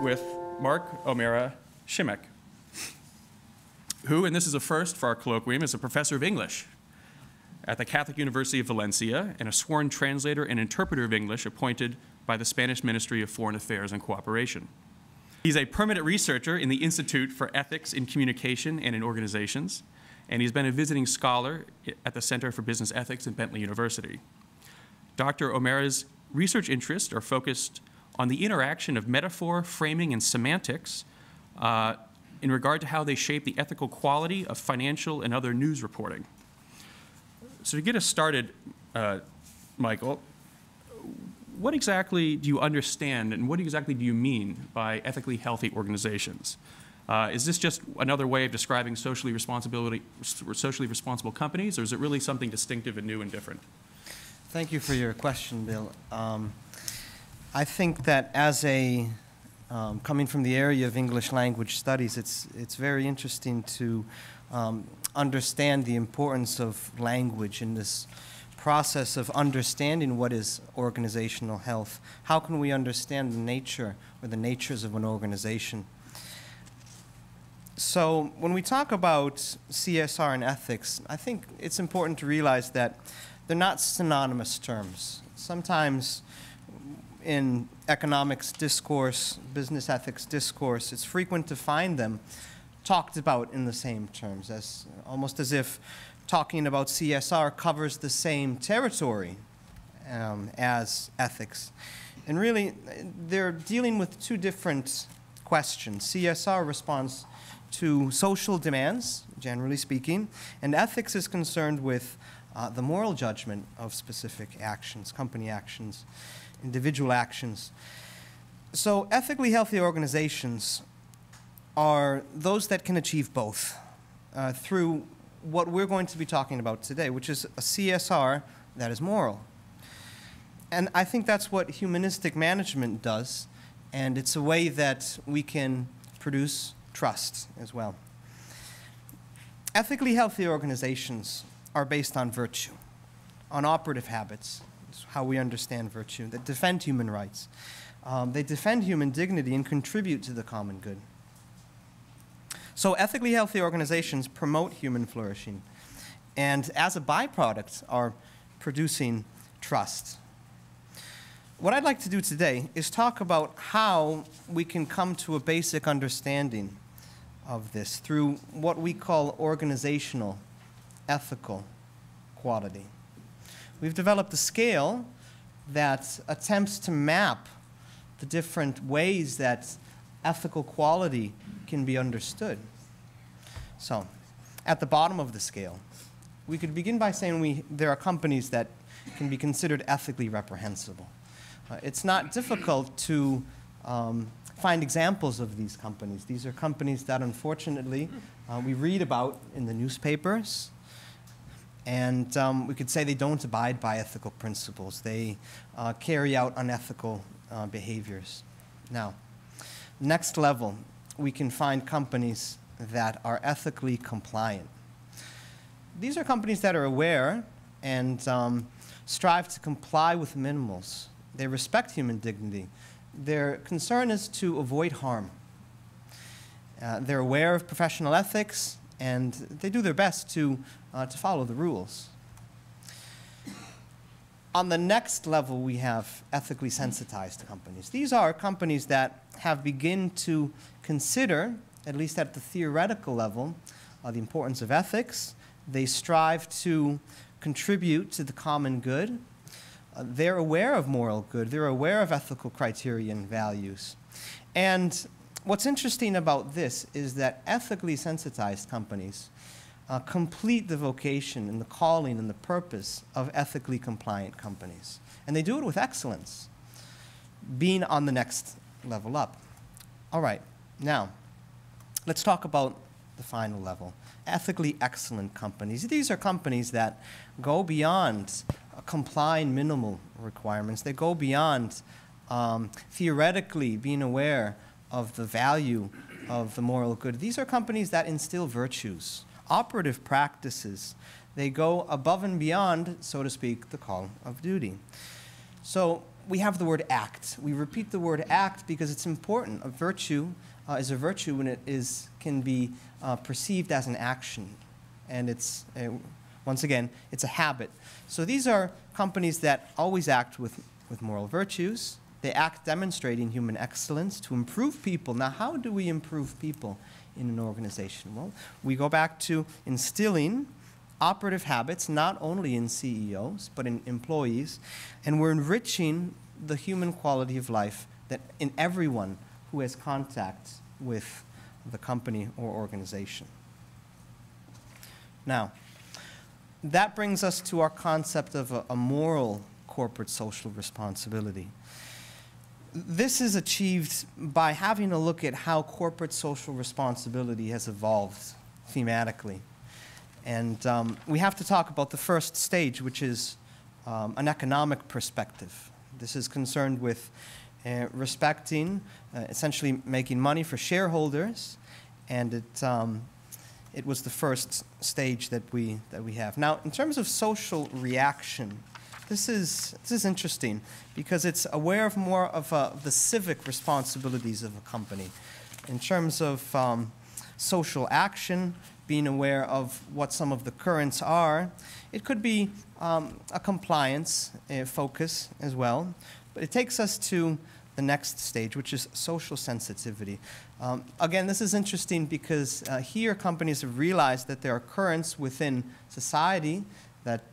with O'Mara Shimek, who, and this is a first for our colloquium, is a professor of English at the Catholic University of Valencia and a sworn translator and interpreter of English appointed by the Spanish Ministry of Foreign Affairs and Cooperation. He's a permanent researcher in the Institute for Ethics in Communication and in Organizations, and he's been a visiting scholar at the Center for Business Ethics at Bentley University. Dr. O'Mara's research interests are focused on the interaction of metaphor, framing, and semantics in regard to how they shape the ethical quality of financial and other news reporting. So to get us started, Michael, what exactly do you understand and what exactly do you mean by ethically healthy organizations? Is this just another way of describing socially responsible companies, or is it really something distinctive and new and different? Thank you for your question, Bill. I think that as a, coming from the area of English language studies, it's very interesting to understand the importance of language in this process of understanding what is organizational health. How can we understand the nature or the natures of an organization? So when we talk about CSR and ethics, I think it's important to realize that they're not synonymous terms. Sometimes in economics discourse, business ethics discourse, it's frequent to find them talked about in the same terms, as almost as if talking about CSR covers the same territory as ethics. And really, they're dealing with two different questions. CSR responds to social demands, generally speaking, and ethics is concerned with the moral judgment of specific actions, company actions, individual actions. So ethically healthy organizations are those that can achieve both through what we're going to be talking about today, which is a CSR that is moral. And I think that's what humanistic management does, and it's a way that we can produce trust as well. Ethically healthy organizations are based on virtue, on operative habits. It's how we understand virtue, that defend human rights. They defend human dignity and contribute to the common good. So ethically healthy organizations promote human flourishing, and as a byproduct are producing trust. What I'd like to do today is talk about how we can come to a basic understanding of this through what we call organizational ethical quality. We've developed a scale that attempts to map the different ways that ethical quality can be understood. So, at the bottom of the scale, we could begin by saying there are companies that can be considered ethically reprehensible. It's not difficult to find examples of these companies. These are companies that, unfortunately, we read about in the newspapers, and we could say they don't abide by ethical principles. They carry out unethical behaviors. Now, next level, we can find companies that are ethically compliant. These are companies that are aware and strive to comply with minimals. They respect human dignity. Their concern is to avoid harm. They're aware of professional ethics, and they do their best to follow the rules. On the next level, we have ethically sensitized companies. These are companies that have begun to consider, at least at the theoretical level, the importance of ethics. They strive to contribute to the common good. They're aware of moral good. They're aware of ethical criteria and values. And what's interesting about this is that ethically sensitized companies complete the vocation and the calling and the purpose of ethically compliant companies. And they do it with excellence, being on the next level up. All right, now, let's talk about the final level, ethically excellent companies. These are companies that go beyond complying minimal requirements. They go beyond theoretically being aware of the value of the moral good. These are companies that instill virtues, operative practices. They go above and beyond, so to speak, the call of duty. So we have the word act. We repeat the word act because it's important. A virtue is a virtue when it can be perceived as an action. And it's, once again, it's a habit. So these are companies that always act with moral virtues. They act demonstrating human excellence to improve people. Now, how do we improve people in an organization? Well, we go back to instilling operative habits, not only in CEOs, but in employees, and we're enriching the human quality of life that in everyone who has contact with the company or organization. Now, that brings us to our concept of a moral corporate social responsibility. This is achieved by having a look at how corporate social responsibility has evolved thematically. And we have to talk about the first stage, which is an economic perspective. This is concerned with respecting, essentially making money for shareholders, and it was the first stage that we have. Now, in terms of social reaction, this is interesting because it's aware of more of the civic responsibilities of a company. In terms of social action, being aware of what some of the currents are, it could be a compliance focus as well. But it takes us to the next stage, which is social sensitivity. Again, this is interesting because here companies have realized that there are currents within society that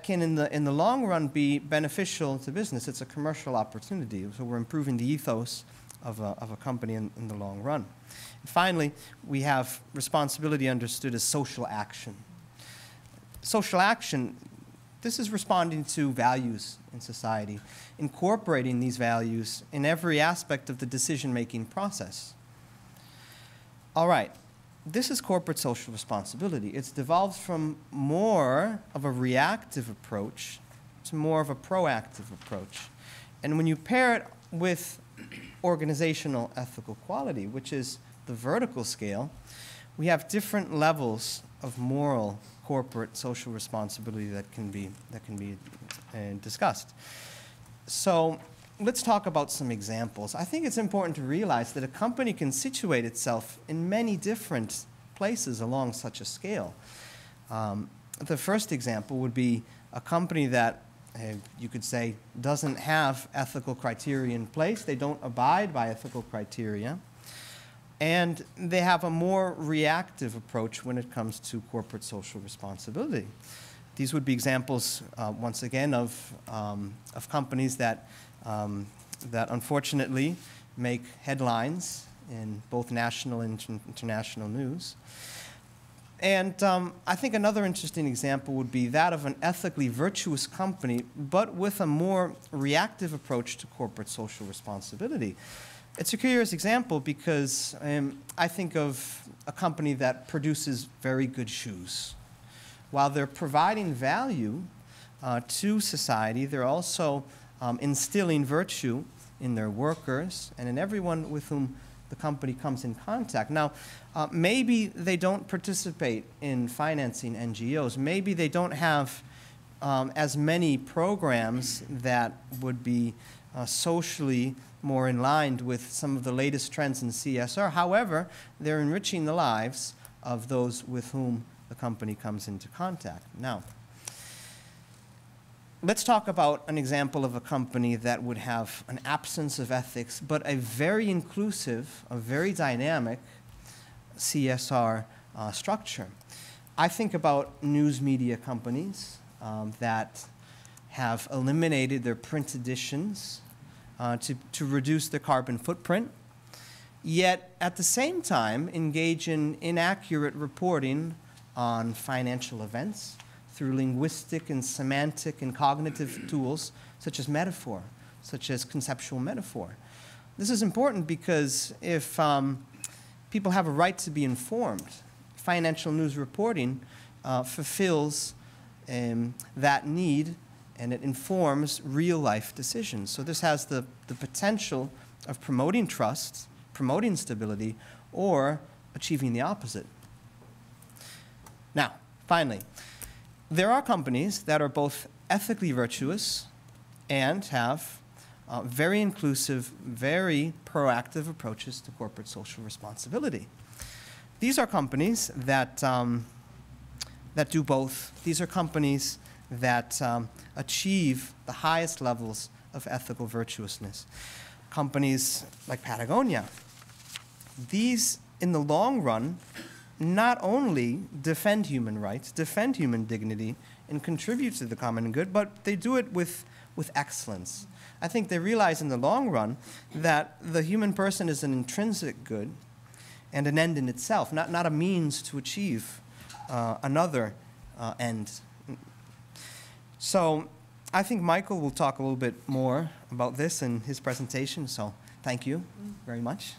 can, in the long run, be beneficial to business. It's a commercial opportunity, so we're improving the ethos of a company in the long run. And finally, we have responsibility understood as social action. Social action, this is responding to values in society, incorporating these values in every aspect of the decision-making process. All right. This is corporate social responsibility. It's devolved from more of a reactive approach to more of a proactive approach. And when you pair it with organizational ethical quality, which is the vertical scale, we have different levels of moral corporate social responsibility that can be discussed. So let's talk about some examples. I think it's important to realize that a company can situate itself in many different places along such a scale. The first example would be a company that, you could say, doesn't have ethical criteria in place. They don't abide by ethical criteria. And they have a more reactive approach when it comes to corporate social responsibility. These would be examples, once again, of companies that unfortunately make headlines in both national and international news. And I think another interesting example would be that of an ethically virtuous company, but with a more reactive approach to corporate social responsibility. It's a curious example because I think of a company that produces very good shoes. While they're providing value to society, they're also instilling virtue in their workers and in everyone with whom the company comes in contact. Now, maybe they don't participate in financing NGOs. Maybe they don't have as many programs that would be socially more in line with some of the latest trends in CSR. However, they're enriching the lives of those with whom the company comes into contact. Now, let's talk about an example of a company that would have an absence of ethics, but a very inclusive, a very dynamic CSR structure. I think about news media companies that have eliminated their print editions to reduce their carbon footprint, yet at the same time engage in inaccurate reporting on financial events through linguistic and semantic and cognitive tools such as metaphor, such as conceptual metaphor. This is important because if people have a right to be informed, financial news reporting fulfills that need, and it informs real-life decisions. So this has the potential of promoting trust, promoting stability, or achieving the opposite. Now, finally, there are companies that are both ethically virtuous and have very inclusive, very proactive approaches to corporate social responsibility. These are companies that, that do both. These are companies that achieve the highest levels of ethical virtuousness. Companies like Patagonia, these, in the long run, not only defend human rights, defend human dignity, and contribute to the common good, but they do it with excellence. I think they realize in the long run that the human person is an intrinsic good and an end in itself, not a means to achieve another end. So I think Michael will talk a little bit more about this in his presentation, so thank you very much.